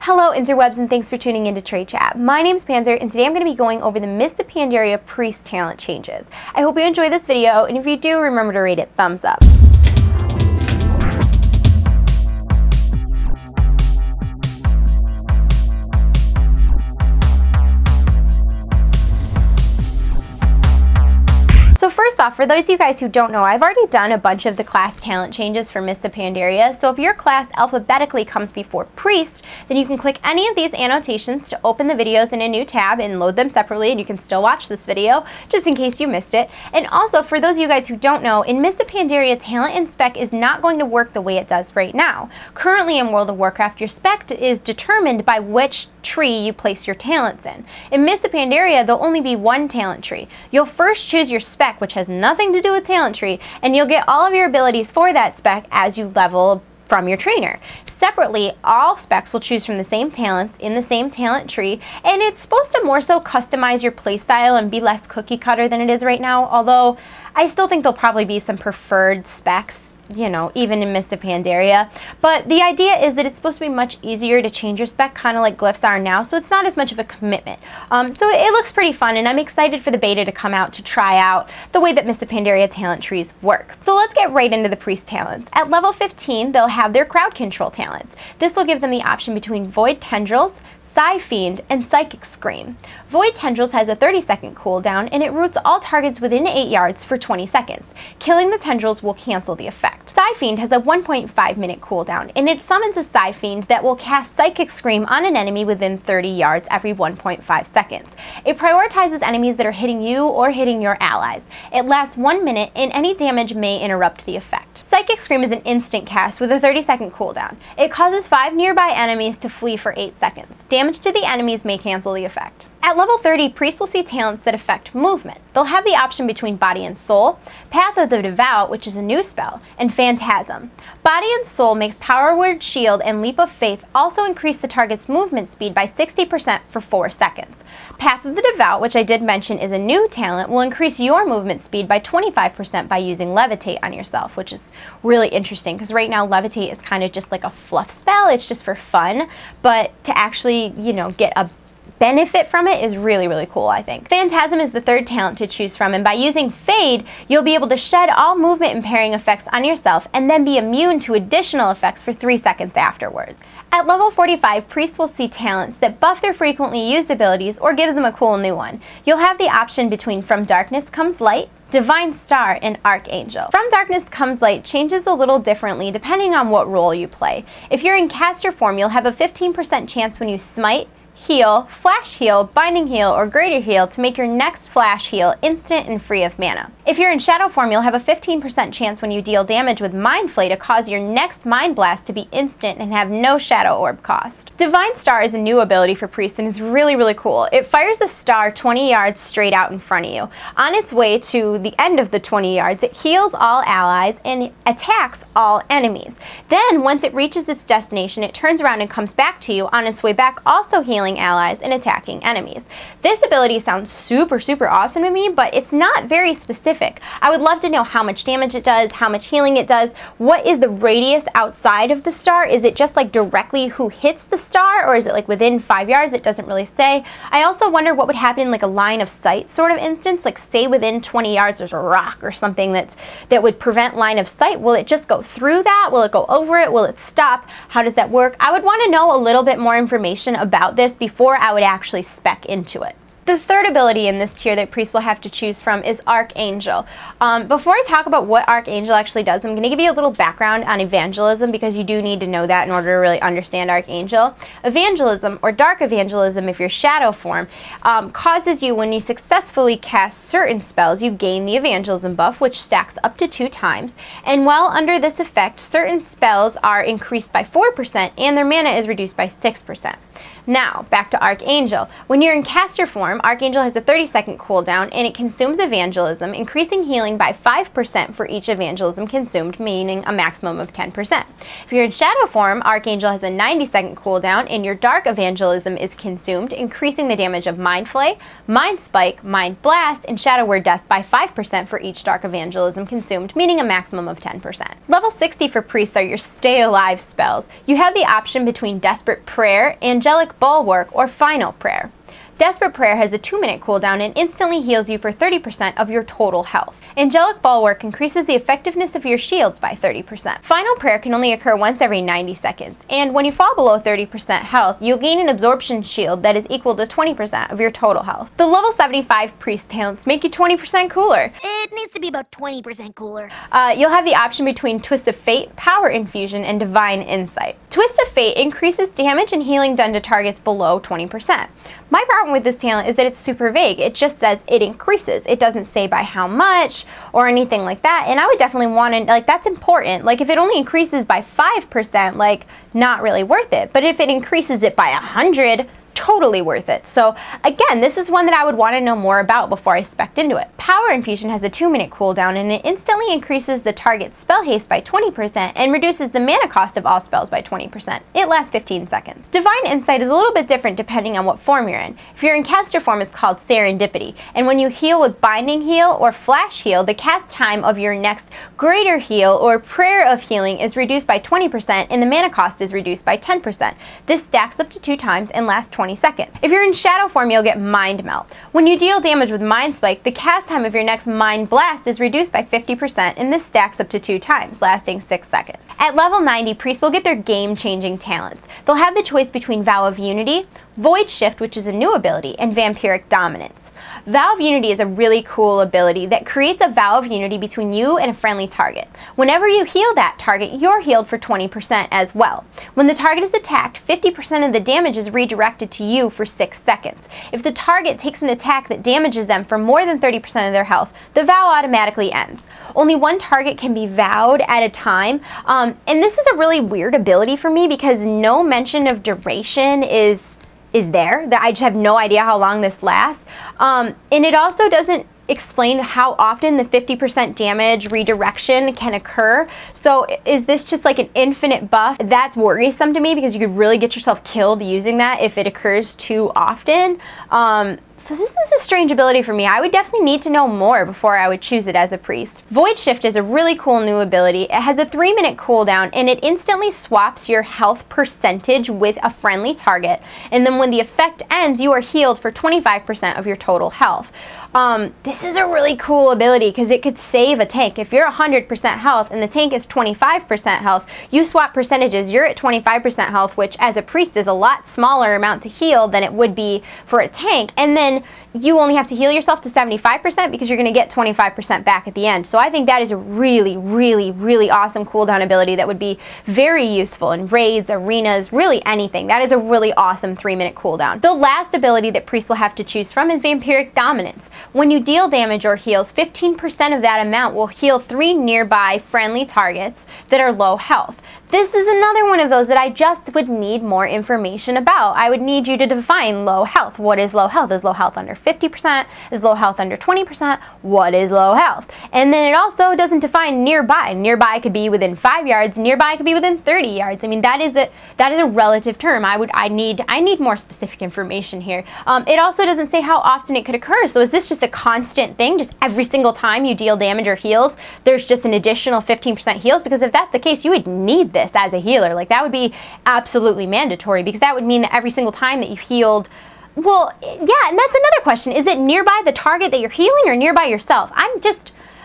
Hello interwebs, and thanks for tuning into TradeChat. My name's Panzer, and today I'm going to be going over the Mists of Pandaria Priest talent changes. I hope you enjoy this video, and if you do, remember to rate it thumbs up. So first off, for those of you guys who don't know, I've already done a bunch of the class talent changes for Mists of Pandaria. So if your class alphabetically comes before Priest, then you can click any of these annotations to open the videos in a new tab and load them separately, and you can still watch this video just in case you missed it. And also, for those of you guys who don't know, in Mists of Pandaria, talent and spec is not going to work the way it does right now. Currently in World of Warcraft, your spec is determined by which tree you place your talents in. In Mists of Pandaria, there'll only be one talent tree. You'll first choose your spec, which has nothing to do with talent tree, and you'll get all of your abilities for that spec as you level from your trainer. Separately, all specs will choose from the same talents in the same talent tree, and it's supposed to more so customize your playstyle and be less cookie cutter than it is right now, although I still think there'll probably be some preferred specs, you know, even in Mists of Pandaria. But the idea is that it's supposed to be much easier to change your spec, kind of like glyphs are now, so it's not as much of a commitment. So it looks pretty fun, and I'm excited for the beta to come out to try out the way that Mists of Pandaria talent trees work. So let's get right into the Priest talents. At level 15, they'll have their crowd control talents. This will give them the option between Void Tendrils, Fiend, and Psychic Scream. Void Tendrils has a 30-second cooldown, and it roots all targets within 8 yards for 20 seconds. Killing the tendrils will cancel the effect. Fiend has a 1.5-minute cooldown, and it summons a Fiend that will cast Psychic Scream on an enemy within 30 yards every 1.5 seconds. It prioritizes enemies that are hitting you or hitting your allies. It lasts 1 minute, and any damage may interrupt the effect. Psychic Scream is an instant cast with a 30-second cooldown. It causes 5 nearby enemies to flee for 8 seconds. Damage to the enemies may cancel the effect. At level 30, Priests will see talents that affect movement. They'll have the option between Body and Soul, Path of the DEVOUT, which is a new spell, and PHANTASM. Body and Soul makes Power Word Shield and Leap of Faith also increase the target's movement speed by 60% for 4 seconds. Path of the DEVOUT, which I did mention is a new talent, will increase your movement speed by 25% by using Levitate on yourself, which is really interesting because right now Levitate is kind of just like a fluff spell. It's just for fun, but to actually, you know, get a benefit from it is really, really cool, I think. PHANTASM is the third talent to choose from, and by using Fade, you'll be able to shed all movement impairing effects on yourself and then be immune to additional effects for 3 seconds afterwards. At level 45, Priests will see talents that buff their frequently used abilities or gives them a cool new one. You'll have the option between From Darkness Comes Light, Divine Star, and Archangel. From Darkness Comes Light changes a little differently depending on what role you play. If you're in caster form, you'll have a 15% chance when you smite, heal, flash heal, binding heal, or greater heal to make your next flash heal instant and free of mana. If you're in shadow form, you'll have a 15% chance when you deal damage with Mind Flay to cause your next Mind Blast to be instant and have no shadow orb cost. Divine Star is a new ability for Priest, and it's really, really cool. It fires the star 20 yards straight out in front of you. On its way to the end of the 20 yards, it heals all allies and attacks all enemies. Then, once it reaches its destination, it turns around and comes back to you on its way back, also healing allies and attacking enemies. This ability sounds super, super awesome to me, but it's not very specific. I would love to know how much damage it does, how much healing it does, what is the radius outside of the star? Is it just like directly who hits the star, or is it like within 5 yards? It doesn't really say. I also wonder what would happen in like a line of sight sort of instance, like say within 20 yards there's a rock or something that would prevent line of sight. Will it just go through that? Will it go over it? Will it stop? How does that work? I would want to know a little bit more information about this before I would actually spec into it. The third ability in this tier that Priests will have to choose from is Archangel. Before I talk about what Archangel actually does, I'm going to give you a little background on evangelism because you do need to know that in order to really understand Archangel. Evangelism, or Dark Evangelism if you're shadow form, causes you, when you successfully cast certain spells, you gain the Evangelism buff, which stacks up to 2 times. And while under this effect, certain spells are increased by 4% and their mana is reduced by 6%. Now, back to Archangel. When you're in caster form, form, Archangel has a 30-second cooldown, and it consumes evangelism, increasing healing by 5% for each evangelism consumed, meaning a maximum of 10%. If you're in shadow form, Archangel has a 90-second cooldown, and your dark evangelism is consumed, increasing the damage of Mind Flay, Mind Spike, Mind Blast, and Shadow Word Death by 5% for each dark evangelism consumed, meaning a maximum of 10%. Level 60 for priests are your Stay Alive spells. You have the option between Desperate Prayer, Angelic Bulwark, or Final Prayer. Desperate Prayer has a 2-minute cooldown and instantly heals you for 30% of your total health. Angelic Bulwark increases the effectiveness of your shields by 30%. Final Prayer can only occur once every 90 seconds, and when you fall below 30% health, you'll gain an absorption shield that is equal to 20% of your total health. The level 75 priest talents make you 20% cooler. It needs to be about 20% cooler. You'll have the option between Twist of Fate, Power Infusion, and Divine Insight. Twist of Fate increases damage and healing done to targets below 20%. My problem with this talent is that it's super vague. It just says it increases. It doesn't say by how much or anything like that, and I would definitely want to, like, that's important. Like, if it only increases by 5%, like, not really worth it. But if it increases it by 100, totally worth it. So again, this is one that I would want to know more about before I spec'd into it. Power Infusion has a 2-minute cooldown, and it instantly increases the target's spell haste by 20% and reduces the mana cost of all spells by 20%. It lasts 15 seconds. Divine Insight is a little bit different depending on what form you're in. If you're in caster form, it's called Serendipity, and when you heal with Binding Heal or Flash Heal, the cast time of your next Greater Heal or Prayer of Healing is reduced by 20% and the mana cost is reduced by 10%. This stacks up to 2 times and lasts 20 seconds. If you're in shadow form, you'll get Mind Melt. When you deal damage with Mind Spike, the cast time of your next Mind Blast is reduced by 50%, and this stacks up to 2 times, lasting 6 seconds. At level 90, priests will get their game-changing talents. They'll have the choice between Vow of Unity, Void Shift, which is a new ability, and Vampiric Dominance. Vow of Unity is a really cool ability that creates a vow of unity between you and a friendly target. Whenever you heal that target, you're healed for 20% as well. When the target is attacked, 50% of the damage is redirected to you for 6 seconds. If the target takes an attack that damages them for more than 30% of their health, the vow automatically ends. Only one target can be vowed at a time, and this is a really weird ability for me because no mention of duration is there. I just have no idea how long this lasts. And it also doesn't explain how often the 50% damage redirection can occur. So is this just like an infinite buff? That's worrisome to me because you could really get yourself killed using that if it occurs too often. So this is a strange ability for me. I would definitely need to know more before I would choose it as a priest. Void Shift is a really cool new ability. It has a 3-minute cooldown, and it instantly swaps your health percentage with a friendly target. And then when the effect ends, you are healed for 25% of your total health. This is a really cool ability because it could save a tank. If you're 100% health and the tank is 25% health, you swap percentages, you're at 25% health, which as a priest is a lot smaller amount to heal than it would be for a tank. And then you only have to heal yourself to 75% because you're going to get 25% back at the end. So I think that is a really, really, really awesome cooldown ability that would be very useful in raids, arenas, really anything. That is a really awesome 3-minute cooldown. The last ability that priests will have to choose from is Vampiric Dominance. When you deal damage or heals, 15% of that amount will heal 3 nearby friendly targets that are low health. This is another one of those that I just would need more information about. I would need you to define low health. What is low health? Is low health under 50%? Is low health under 20%? What is low health? And then it also doesn't define nearby. Nearby could be within 5 yards. Nearby could be within 30 yards. I mean, that is a relative term. I need more specific information here. It also doesn't say how often it could occur. So is this just a constant thing? Just every single time you deal damage or heals, there's just an additional 15% heals? Because if that's the case, you would need this as a healer. Like, that would be absolutely mandatory because that would mean that every single time that you healed, well, yeah, and that's another question. Is it nearby the target that you're healing or nearby yourself?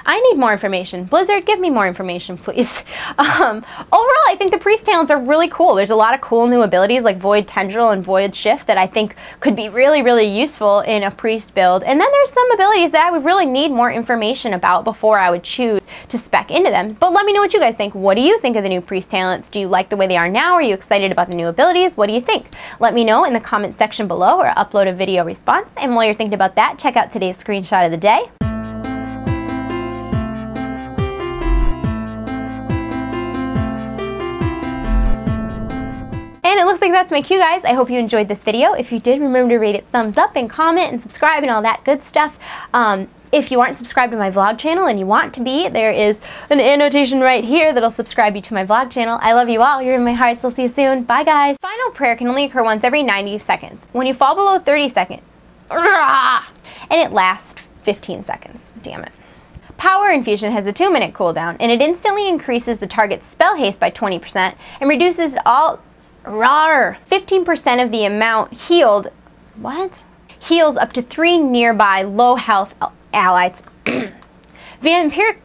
I need more information. Blizzard, give me more information, please. Overall, I think the priest talents are really cool. There's a lot of cool new abilities like Void Tendril and Void Shift that I think could be really, really useful in a priest build. And then there's some abilities that I would really need more information about before I would choose to spec into them. But let me know what you guys think. What do you think of the new priest talents? Do you like the way they are now? Are you excited about the new abilities? What do you think? Let me know in the comment section below or upload a video response. And while you're thinking about that, check out today's screenshot of the day. And it looks looks like that's my cue, guys. I hope you enjoyed this video. If you did, remember to rate it thumbs up and comment and subscribe and all that good stuff. If you aren't subscribed to my vlog channel and you want to be, there is an annotation right here that'll subscribe you to my vlog channel. I love you all. You're in my hearts. I'll see you soon. Bye, guys. Final prayer can only occur once every 90 seconds. When you fall below 30 seconds, and it lasts 15 seconds. Damn it. Power Infusion has a 2-minute cooldown, and it instantly increases the target's spell haste by 20% and reduces all 15% of the amount healed. What? Heals up to 3 nearby low health allies. Vampiric.